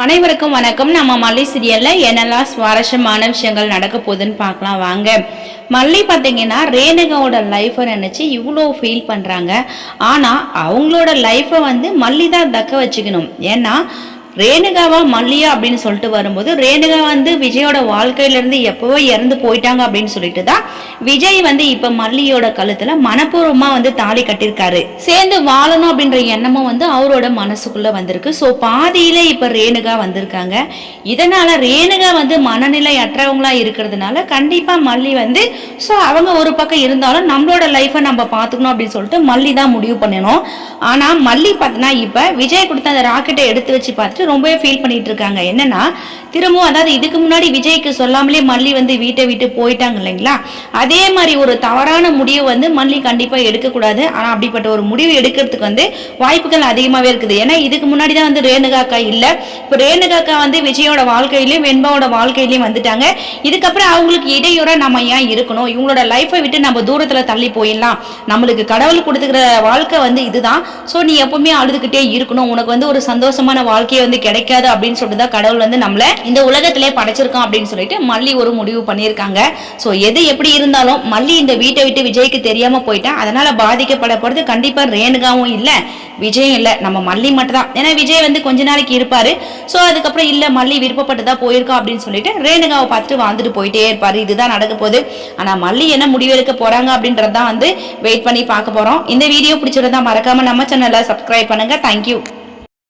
அனைவருக்கும் வணக்கம். நம்ம மல்லி சீரியல்ல என்னெல்லாம் சுவாரஸ்யமான விஷயங்கள் நடக்க போகுதுன்னு பார்க்கலாம் வாங்க. மல்லி பார்த்தீங்கன்னா ரேணுகாவோட லைஃப்பை நினைச்சு இவ்வளோ ஃபீல் பண்றாங்க. ஆனா அவங்களோட லைஃப்பை மல்லி தான் தக்க வச்சுக்கணும். ஏன்னா ரேணுகாவா மல்லியா அப்படின்னு சொல்லிட்டு வரும்போது ரேணுகா விஜயோட வாழ்க்கையில இருந்து எப்பவோ இறந்து போயிட்டாங்க அப்படின்னு சொல்லிட்டு தான் விஜய் இப்ப மல்லியோட கழுத்துல மனப்பூர்வமா தாலி கட்டிருக்காரு. சேர்ந்து வாழணும் அப்படின்ற எண்ணமும் அவரோட மனசுக்குள்ள வந்திருக்கு. சோ பாதியில இப்ப ரேணுகா வந்திருக்காங்க. இதனால ரேணுகா மனநிலை அற்றவங்களா இருக்கிறதுனால கண்டிப்பா மல்லி சோ அவங்க ஒரு பக்கம் இருந்தாலும் நம்மளோட லைஃபை நம்ம பாத்துக்கணும் அப்படின்னு சொல்லிட்டு மல்லி தான் முடிவு பண்ணணும். ஆனா மல்லி பார்த்தனா இப்ப விஜய் கொடுத்த அந்த ராக்கெட்டை எடுத்து வச்சு பார்த்துட்டு ரொம்பவே ஃபீல் பண்ணிட்டு இருக்காங்க. என்னன்னா திரும்பவும் அதாவது இதுக்கு முன்னாடி விஜய்க்கு சொல்லாமலே மல்லி வீட்டை விட்டு போயிட்டாங்க இல்லைங்களா, அதே மாதிரி ஒரு தவறான முடிவு மல்லி கண்டிப்பா எடுக்கக்கூடாது. ஆனா அப்படிப்பட்ட ஒரு முடிவு எடுக்கிறதுக்கு வாய்ப்புகள் அதிகமாவே இருக்குது. ஏன்னா இதுக்கு முன்னாடி தான் ரேணுகா அக்கா இல்ல, இப்ப ரேணுகா அக்கா விஜயோட வாழ்க்கையிலயும் வெண்பாவோட வாழ்க்கையிலயும் வந்துட்டாங்க. இதுக்கப்புறம் அவங்களுக்கு இடையூற நம்ம ஏன் இருக்கணும், இவங்களோட லைஃபை விட்டு நம்ம தூரத்துல தள்ளி போயிடலாம். நம்மளுக்கு கடவுள் கொடுத்துக்கிற வாழ்க்கை இதுதான். சோ நீ எப்பவுமே அழுதுகிட்டே இருக்கணும், உனக்கு ஒரு சந்தோஷமான வாழ்க்கையை கிடைக்காது அப்படின்னு சொல்லிட்டு தான் கடவுள் நம்மள இந்த உலகத்திலே படைச்சிருக்கோம் அப்படின்னு சொல்லிட்டு மல்லி ஒரு முடிவு பண்ணியிருக்காங்க. சோ எது எப்படி இருந்தாலும் மல்லி இந்த வீட்டை விட்டு விஜய்க்கு தெரியாம போயிட்டா, அதனால பாதிக்கப்பட போறது கண்டிப்பா ரேணுகாவும் இல்ல விஜயும் இல்ல, நம்ம மல்லி மட்டும் தான். ஏன்னா விஜய் கொஞ்ச நாளைக்கு இருப்பாரு. சோ அதுக்கப்புறம் இல்ல மல்லி விருப்பப்பட்டுதான் போயிருக்கோம் அப்படின்னு சொல்லிட்டு ரேணுகாவை பார்த்துட்டு வாழ்ந்துட்டு போயிட்டே இருப்பாரு. இதுதான் நடக்க போகுது. ஆனா மல்லி என்ன முடிவெடுக்க போறாங்க அப்படின்றதான் வெயிட் பண்ணி பார்க்க போறோம். இந்த வீடியோ பிடிச்சிருந்தா மறக்காம நம்ம சேனலை சப்ஸ்கிரைப் பண்ணுங்க. தேங்க்யூ.